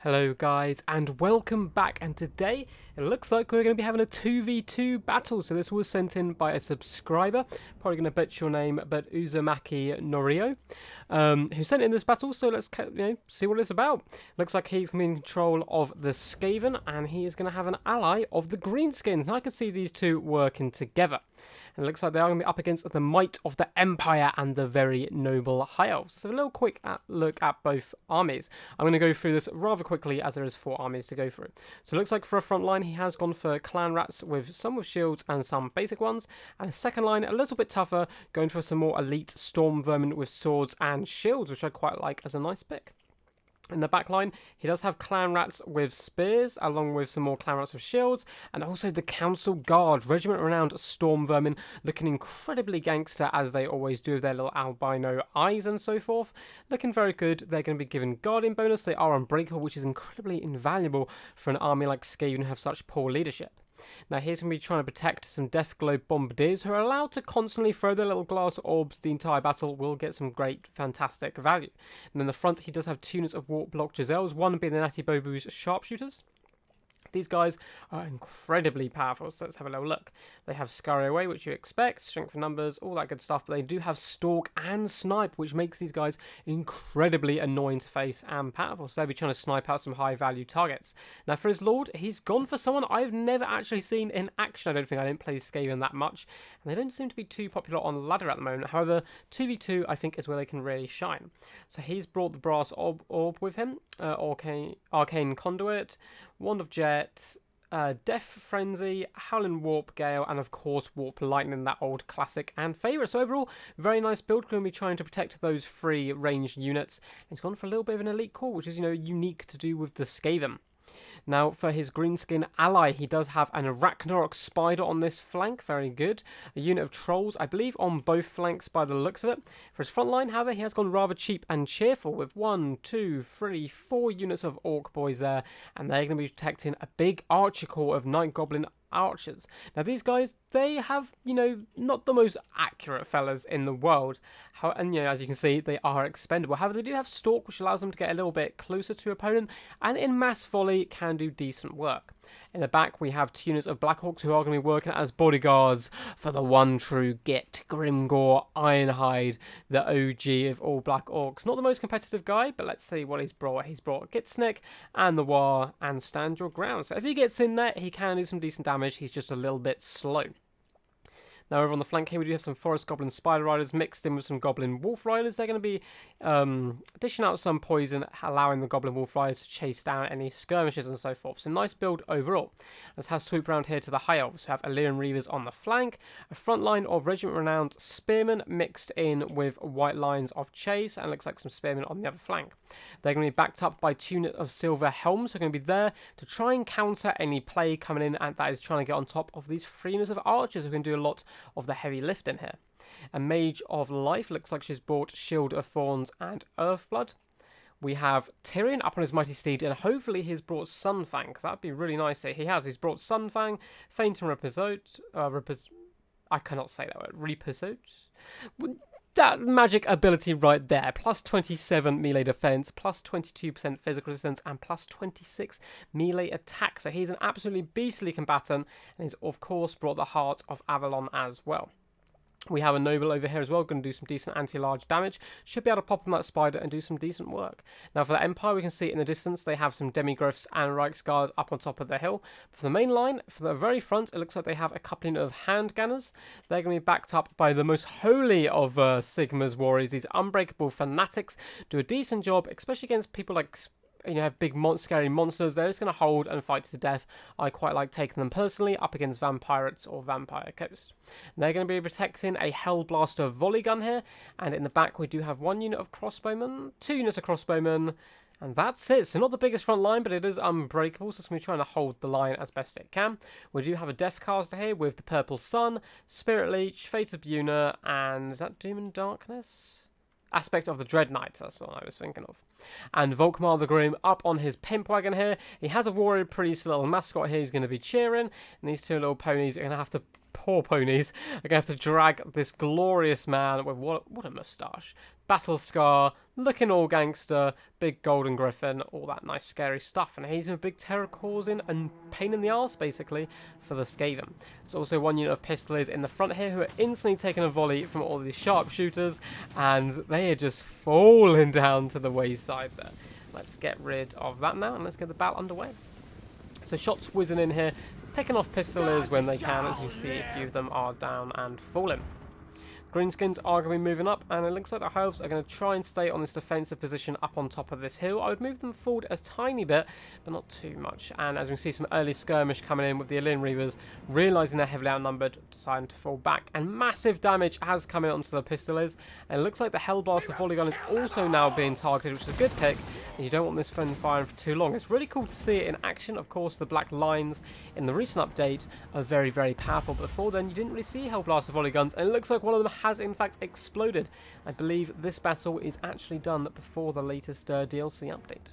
Hello guys and welcome back, and today it looks like we're going to be having a 2v2 battle. So this was sent in by a subscriber, probably going to butcher your name, but Uzumaki Norio, who sent in this battle. So let's see what it's about. Looks like he's in control of the Skaven and he is going to have an ally of the Greenskins. Now I can see these two working together. And it looks like they are going to be up against the might of the Empire and the very noble High Elves. So a little quick look at both armies. I'm going to go through this rather quickly as there is 4 armies to go through. So it looks like for a front line he has gone for clan rats with some with shields and some basic ones. And a second line a little bit tougher, going for some more elite storm vermin with swords and shields, which I quite like as a nice pick. In the back line, he does have clan rats with spears, along with some more clan rats with shields, and also the council guard, regiment renowned storm vermin, looking incredibly gangster as they always do with their little albino eyes and so forth. Looking very good. They're going to be given guardian bonus. They are unbreakable, which is incredibly invaluable for an army like Skaven who have such poor leadership. Now here's going to be trying to protect some Death Globe Bombardiers who are allowed to constantly throw their little glass orbs the entire battle. Will get some great, fantastic value. And then the front he does have 2 units of Warp Block Giselles, one being the Natty Bobu's Sharpshooters. These guys are incredibly powerful, so let's have a little look. They have Scurry Away, which you expect, Strength in Numbers, all that good stuff, but they do have Stalk and Snipe, which makes these guys incredibly annoying to face and powerful, so they'll be trying to snipe out some high-value targets. Now, for his Lord, he's gone for someone I've never actually seen in action. I don't think I didn't play Skaven that much, and they don't seem to be too popular on ladder at the moment. However, 2v2, I think, is where they can really shine. So he's brought the Brass Orb with him, Arcane Conduit, Wand of Jet, Death Frenzy, Howling Warp Gale, and of course Warp Lightning, that old classic and favourite. So overall, very nice build. Going to be trying to protect those 3 ranged units. It's gone for a little bit of an elite core, which is, unique to do with the Skaven. Now, for his Greenskin ally, he does have an Arachnarok Spider on this flank. Very good. A unit of Trolls, I believe, on both flanks by the looks of it. For his front line, however, he has gone rather cheap and cheerful with 1, 2, 3, 4 units of Orc Boys there. And they're going to be protecting a big Archer Corps of Night Goblin Archers. Now, these guys, they have, not the most accurate fellas in the world. And, as you can see, they are expendable. However, they do have Stalk, which allows them to get a little bit closer to opponent, and in Mass Volley can do decent work. In the back, we have 2 units of Blackhawks who are going to be working as bodyguards for the one true Git, Grimgor Ironhide, the OG of all Black Orcs. Not the most competitive guy, but let's see what he's brought. He's brought Gitsnick and the War and Stand Your Ground. So if he gets in there, he can do some decent damage. He's just a little bit slow. Now over on the flank here we do have some Forest Goblin Spider Riders mixed in with some Goblin Wolf Riders. They're going to be dishing out some poison, allowing the Goblin Wolf Riders to chase down any skirmishes and so forth. So nice build overall. Let's have swoop around here to the High Elves, who have Illyrian Reavers on the flank. A front line of Regiment Renowned Spearmen mixed in with White Lines of Chase, and looks like some Spearmen on the other flank. They're going to be backed up by 2 units of Silver Helms, who are going to be there to try and counter any play coming in, and that is trying to get on top of these 3 units of Archers who can do a lot of the heavy lifting here. A Mage of Life, looks like she's brought Shield of Thorns and Earthblood. We have Tyrion up on his mighty steed, and hopefully he's brought Sunfang, because that would be really nice here. He's brought Sunfang, Feint and Reposote, I cannot say that word, Reposote? That magic ability right there, plus 27 melee defense, plus 22% physical resistance, and plus 26 melee attack. So he's an absolutely beastly combatant, and he's of course brought the Heart of Avalon as well. We have a Noble over here as well, going to do some decent anti-large damage. Should be able to pop on that spider and do some decent work. Now for the Empire, we can see in the distance they have some Demigrifs and Reiksguard up on top of the hill. For the main line, for the very front, it looks like they have a couple of Hand Gunners. They're going to be backed up by the most holy of Sigma's warriors. These unbreakable fanatics do a decent job, especially against people like have big scary monsters. They're just going to hold and fight to the death. I quite like taking them personally up against Vampirates or Vampire Coast. And they're going to be protecting a Hellblaster volley gun here, and in the back we do have 1 unit of crossbowmen, 2 units of crossbowmen, and that's it. So not the biggest front line, but it is unbreakable, so it's going to be trying to hold the line as best it can. We do have a Deathcaster here with the Purple Sun, Spirit Leech, Fate of Buna, and is that Doom and Darkness? Aspect of the Dread Knight, that's what I was thinking of. And Volkmar the Groom up on his pimp wagon here. He has a warrior priest, little mascot here who's going to be cheering, and these 2 little ponies are going to have to poor ponies are going to have to drag this glorious man with what a moustache, battle scar, looking all gangster, big golden griffin, all that nice scary stuff. And he's a big terror causing and pain in the arse basically for the Skaven. There's also one unit of pistoliers in the front here who are instantly taking a volley from all these sharpshooters, and they are just falling down to the wayside there. Let's get rid of that now and let's get the battle underway. So shots whizzing in here, picking off pistoliers when they can. As you see, a few of them are down and falling. Greenskins are going to be moving up, and it looks like the Elves are going to try and stay on this defensive position up on top of this hill. I would move them forward a tiny bit, but not too much. And as we can see, some early skirmish coming in with the Alien Reavers, realising they're heavily outnumbered, deciding to fall back. And massive damage has come in onto the Pistoliers. And it looks like the Hellblaster volley gun is also now being targeted, which is a good pick. And you don't want this friend firing for too long. It's really cool to see it in action. Of course, the black lines in the recent update are very, very powerful. But before then, you didn't really see Hellblaster volley guns. And it looks like one of them has in fact exploded. I believe this battle is actually done before the latest DLC update.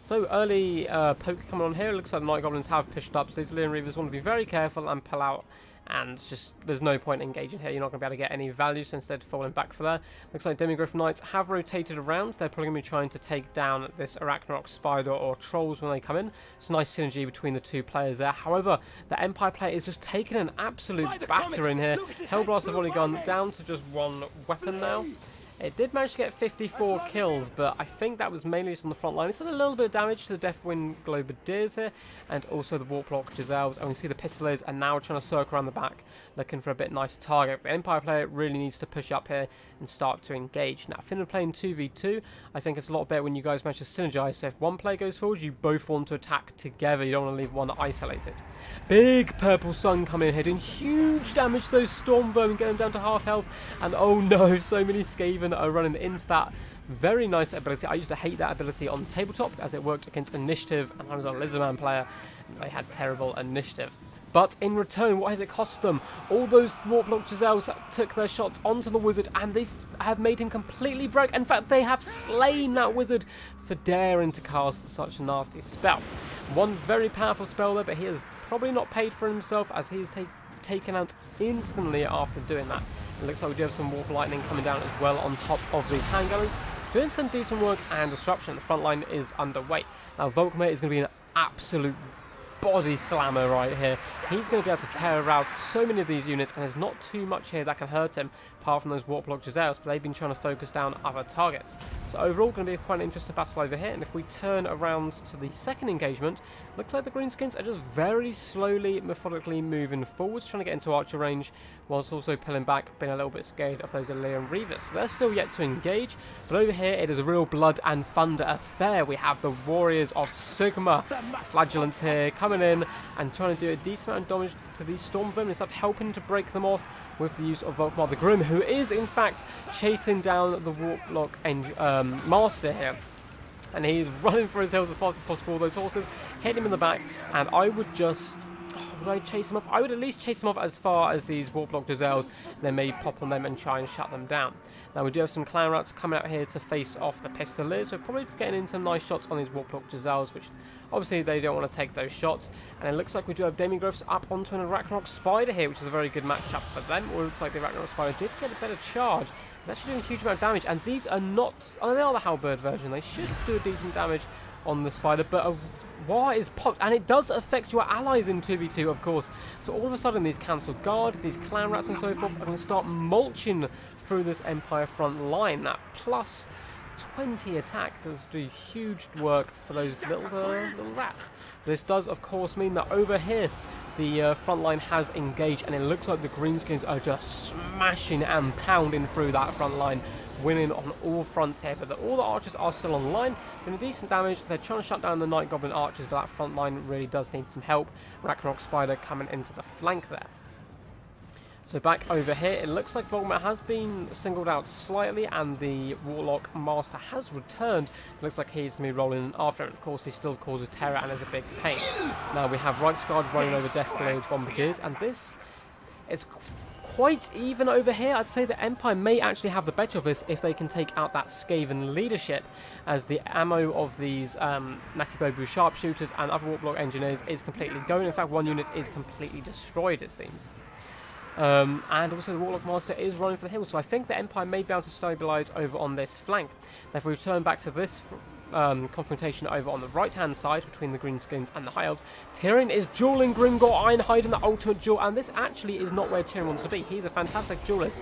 So early poke coming on here. It looks like the Night Goblins have pushed up, so these Alien Reavers want to be very careful and pull out, and just there's no point engaging here. You're not going to be able to get any value, so instead falling back for there. Looks like Demigryph Knights have rotated around. They're probably going to be trying to take down this Arachnarok Spider or Trolls when they come in. It's a nice synergy between the two players there. However, the Empire player is just taking an absolute batter in here. Hellblaster volley gun down to just one weapon now. It did manage to get 54 kills, but I think that was mainly just on the front line. It's done a little bit of damage to the Deathwind Globadiers here, and also the Warplock Elves. And we see the Pistoliers are now trying to circle around the back, looking for a bit nicer target. The Empire player really needs to push up here and start to engage. Now, if you're playing 2v2, I think it's a lot better when you guys manage to synergize. So if one player goes forward, you both want to attack together. You don't want to leave one isolated. Big purple sun coming in here, doing huge damage to those Storm Vermin, getting them down to half health. And oh no, so many Skaven are running into that very nice ability. I used to hate that ability on tabletop as it worked against initiative, and I was a Lizardman player and they had terrible initiative. But in return, what has it cost them? All those Warplock Elves took their shots onto the wizard, and they have made him completely broke. In fact, they have slain that wizard for daring to cast such a nasty spell. One very powerful spell there, but he has probably not paid for himself, as he is taken out instantly after doing that. It looks like we do have some Warp Lightning coming down as well on top of these handgunners, doing some decent work, and disruption. The front line is underway. Now, Volkmar is going to be an absolute body slammer right here. He's going to be able to tear out so many of these units, and there's not too much here that can hurt him, apart from those Warplock Elves, but they've been trying to focus down other targets. So overall, going to be quite an interesting battle over here. And if we turn around to the second engagement, looks like the Greenskins are just very slowly, methodically moving forwards, trying to get into archer range, whilst also pulling back, being a little bit scared of those Alien Reavers. So they're still yet to engage, but over here it is a real blood and thunder affair. We have the Warriors of Sigma, Flagellants here, coming in and trying to do a decent amount of damage to these Storm Vermin, instead of helping to break them off with the use of Volkmar the Grim, who is in fact chasing down the Warplock and Master here. And he's running for his hills as fast as possible. Those horses hit him in the back, and I would just... would I chase him off? I would at least chase him off as far as these Warplock Elves, then maybe pop on them and try and shut them down. Now, we do have some Clan Rats coming out here to face off the Pistoliers, so probably getting in some nice shots on these Warplock Elves, which obviously they don't want to take those shots. And it looks like we do have Demigryphs up onto an Arachnarok Spider here, which is a very good matchup for them. Or it looks like the Arachnarok Spider did get a better charge. It's actually doing a huge amount of damage, and these are not... oh, they are the Halberd version. They should do a decent damage on the Spider, but a war is popped, and it does affect your allies in 2v2, of course. So all of a sudden, these Council Guard, these Clan Rats and so forth are going to start mulching through this Empire front line. That plus 20 attack does do huge work for those little rats. This does, of course, mean that over here, the front line has engaged, and it looks like the Greenskins are just smashing and pounding through that front line, winning on all fronts here. But all the archers are still online, doing decent damage. They're trying to shut down the Night Goblin archers, but that front line really does need some help. Arachnarok Spider coming into the flank there. So back over here, it looks like Volkmar has been singled out slightly, and the Warlock Master has returned. It looks like he's going to be rolling after him. Of course, he still causes terror and is a big pain. Now we have Reichsguard running over Deathblade Bombardiers, and this is quite even over here. I'd say the Empire may actually have the better of this if they can take out that Skaven leadership, as the ammo of these Nasibobu sharpshooters and other Warlock engineers is completely going. In fact, one unit is completely destroyed, it seems. And also the Warlock Master is running for the hill, so I think the Empire may be able to stabilise over on this flank. Now if we return back to this confrontation over on the right-hand side between the Greenskins and the High Elves, Tyrion is dueling Grimgor Ironhide in the ultimate duel, and this actually is not where Tyrion wants to be. He's a fantastic duelist.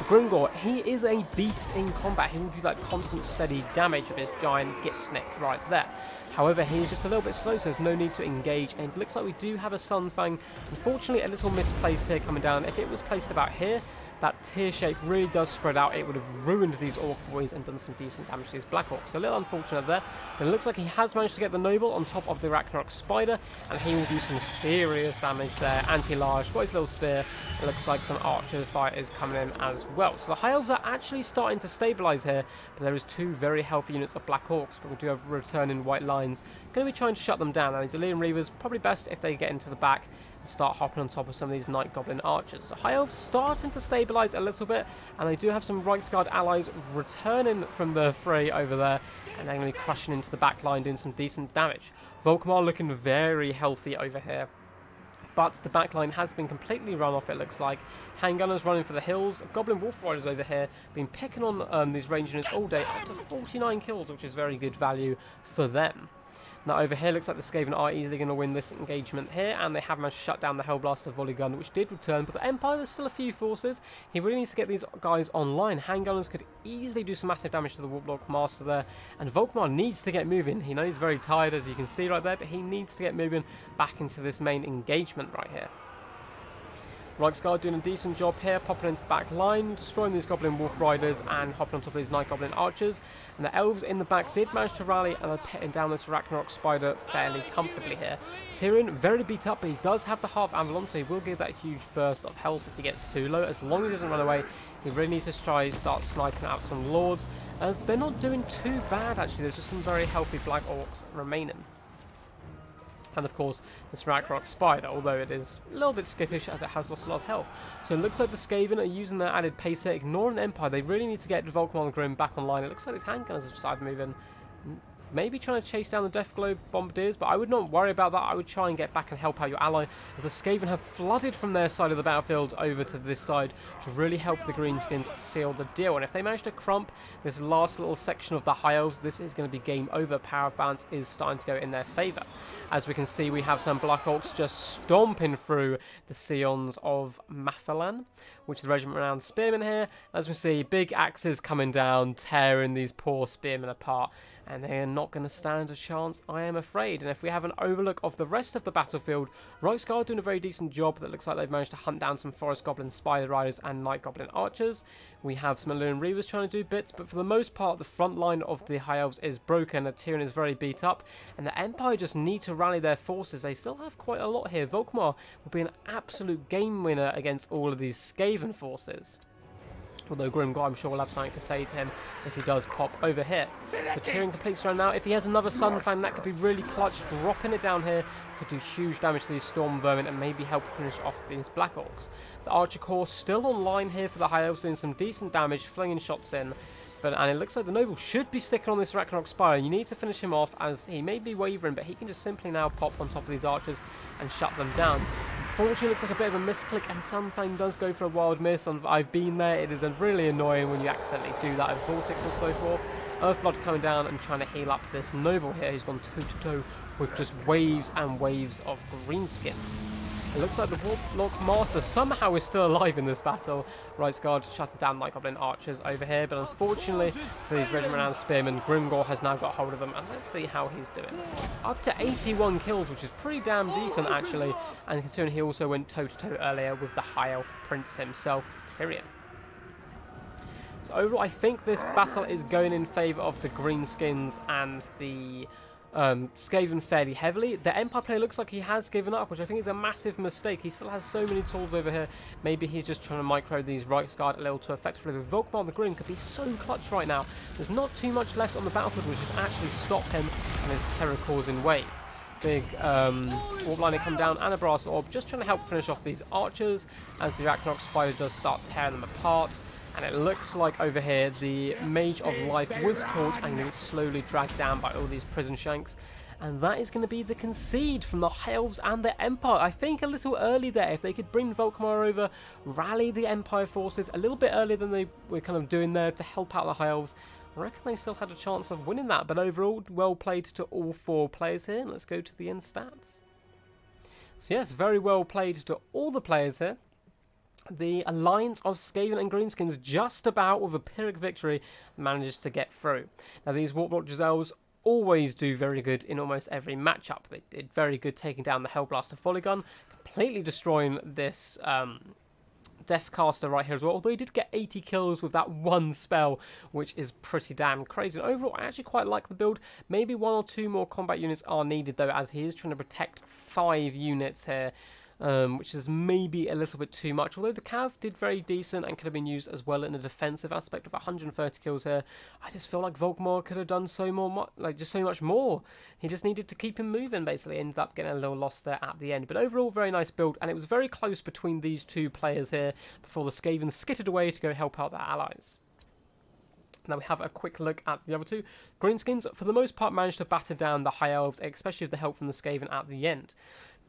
Grimgor, he is a beast in combat. He will do that constant steady damage of his giant Gitsnick right there. However, he's just a little bit slow, so there's no need to engage, and it looks like we do have a Sunfang. Unfortunately, a little misplaced here coming down. If it was placed about here, that tier shape really does spread out. It would have ruined these Orc boys and done some decent damage to these Black Orcs. So a little unfortunate there. But it looks like he has managed to get the Noble on top of the Ragnarok Spider, and he will do some serious damage there. Anti-large, got his little spear. It looks like some Archer fighters coming in as well. So the High Elves are actually starting to stabilise here, but there is two very healthy units of Black Orcs, but we do have returning White Lines. Going to be trying to shut them down. Now these Illyrian Reavers, probably best if they get into the back and start hopping on top of some of these Night Goblin archers. So High Elves starting to stabilise a little bit, and they do have some Reiksguard allies returning from the fray over there, and they're going to be crushing into the back line, doing some decent damage. Volkmar looking very healthy over here, but the back line has been completely run off, it looks like. Handgunners running for the hills. Goblin Wolf Riders over here been picking on these range units all day, up to 49 kills, which is very good value for them. Now over here, looks like the Skaven are easily going to win this engagement here, and they have managed to shut down the Hellblaster volley gun, which did return, but the Empire, there's still a few forces. He really needs to get these guys online. Handgunners could easily do some massive damage to the Warlock Master there, and Volkmar needs to get moving. He knows he's very tired, as you can see right there, but he needs to get moving back into this main engagement right here. Reiksguard doing a decent job here, popping into the back line, destroying these Goblin Wolf Riders and hopping on top of these Night Goblin Archers. And the Elves in the back did manage to rally and are petting down this Ragnarok Spider fairly comfortably here. Tyrion, very beat up, but he does have the half Avalon, so he will give that huge burst of health if he gets too low. As long as he doesn't run away, he really needs to start sniping out some Lords, as they're not doing too bad actually. There's just some very healthy Black Orcs remaining. And of course, this Ragnarok Spider, although it is a little bit skittish as it has lost a lot of health. So it looks like the Skaven are using their added pace here, ignoring Empire. They really need to get Volkmar and Grim back online. It looks like his handgunners have started moving. Maybe trying to chase down the Deathglow Bombardiers, but I would not worry about that. I would try and get back and help out your ally, as the Skaven have flooded from their side of the battlefield over to this side to really help the Greenskins seal the deal. And if they manage to crump this last little section of the High Elves, this is going to be game over. Power of balance is starting to go in their favour. As we can see, we have some Black Orcs just stomping through the Scions of Mathalan, which is the regiment-renowned spearmen here. As we see, big axes coming down, tearing these poor spearmen apart, and they are not going to stand a chance, I am afraid. And if we have an overlook of the rest of the battlefield, Reiksguard doing a very decent job. That looks like they've managed to hunt down some Forest Goblin Spider Riders and Night Goblin Archers. We have some Illyrian Reavers trying to do bits, but for the most part, the front line of the High Elves is broken. The Tyrion is very beat up, and the Empire just need to rally their forces. They still have quite a lot here. Volkmar will be an absolute game winner against all of these Skaven forces. Although Grimgor, I'm sure, will have something to say to him if he does pop over here. The Tyrion completes around now. If he has another Sunfang, that could be really clutch. Dropping it down here could do huge damage to these Storm Vermin and maybe help finish off these Black Orcs. The Archer Corps still online here for the High Elves, doing some decent damage, flinging shots in. And it looks like the Noble should be sticking on this Ragnarok Spire. You need to finish him off, as he may be wavering, but he can just simply now pop on top of these archers and shut them down. Unfortunately, it looks like a bit of a misclick, and Sunfang does go for a wild miss. And I've been there. It is really annoying when you accidentally do that with Vortex or so forth. Earthblood coming down and trying to heal up this Noble here, who's gone toe-to-toe with just waves and waves of Greenskin. It looks like the Warlock Master somehow is still alive in this battle. Reiksguard shutting down Night Goblin Archers over here, but unfortunately for these regiment-renowned spearmen, Grimgor has now got hold of them, and let's see how he's doing. Up to 81 kills, which is pretty damn decent actually, and considering he also went toe-to-toe earlier with the High Elf Prince himself, Tyrion. So overall, I think this battle is going in favour of the Greenskins and the Skaven fairly heavily. The Empire player looks like he has given up, which I think is a massive mistake. He still has so many tools over here. Maybe he's just trying to micro these Reiksguard a little too effectively. But Volkmar the Grim could be so clutch right now. There's not too much left on the battlefield which should actually stop him and his terror-causing waves. big orb line come down and a brass orb, just trying to help finish off these archers as the Ragnarok Spider does start tearing them apart. And it looks like over here the Mage of Life was caught and is slowly dragged down by all these prison shanks. And that is going to be the concede from the Elves and the Empire. I think a little early there. If they could bring Volkmar over, rally the Empire forces a little bit earlier than they were kind of doing there to help out the Elves, I reckon they still had a chance of winning that. But overall, well played to all 4 players here. Let's go to the end stats. So yes, very well played to all the players here. The alliance of Skaven and Greenskins, just about with a Pyrrhic victory, manages to get through. Now these Warplock Elves always do very good in almost every matchup. They did very good taking down the Hellblaster volley gun, completely destroying this Deathcaster right here as well, although he did get 80 kills with that one spell, which is pretty damn crazy. And overall, I actually quite like the build. Maybe 1 or 2 more combat units are needed though, as he is trying to protect 5 units here. Which is maybe a little bit too much, although the Cav did very decent and could have been used as well in the defensive aspect of 130 kills here. I just feel like Volkmar could have done so much more. He just needed to keep him moving, basically. Ended up getting a little lost there at the end. But overall, very nice build, and it was very close between these 2 players here before the Skaven skittered away to go help out their allies. Now we have a quick look at the other 2. Greenskins, for the most part, managed to batter down the High Elves, especially with the help from the Skaven at the end.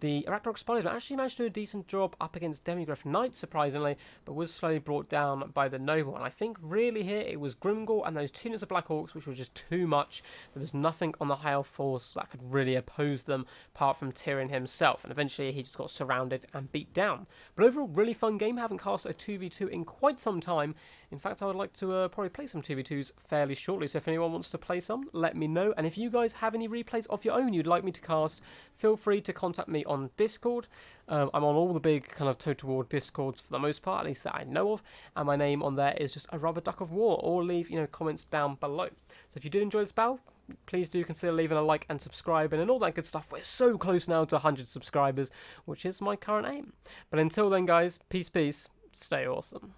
The Ragnarok Spider actually managed to do a decent job up against Demigryph Knight, surprisingly, but was slowly brought down by the Noble. And I think really here it was Grimgor and those 2 units of Black Orcs, which were just too much. There was nothing on the High Elf force that could really oppose them, apart from Tyrion himself. And eventually he just got surrounded and beat down. But overall, really fun game. I haven't cast a 2v2 in quite some time. In fact, I would like to probably play some 2v2s fairly shortly, so if anyone wants to play some, let me know. And if you guys have any replays of your own you'd like me to cast, feel free to contact me on Discord. I'm on all the big kind of Total War Discords for the most part, at least that I know of, and my name on there is just a Rubber Duck of War, or leave comments down below. So if you did enjoy this battle, please do consider leaving a like and subscribing and all that good stuff. We're so close now to 100 subscribers, which is my current aim. But until then, guys, peace, stay awesome.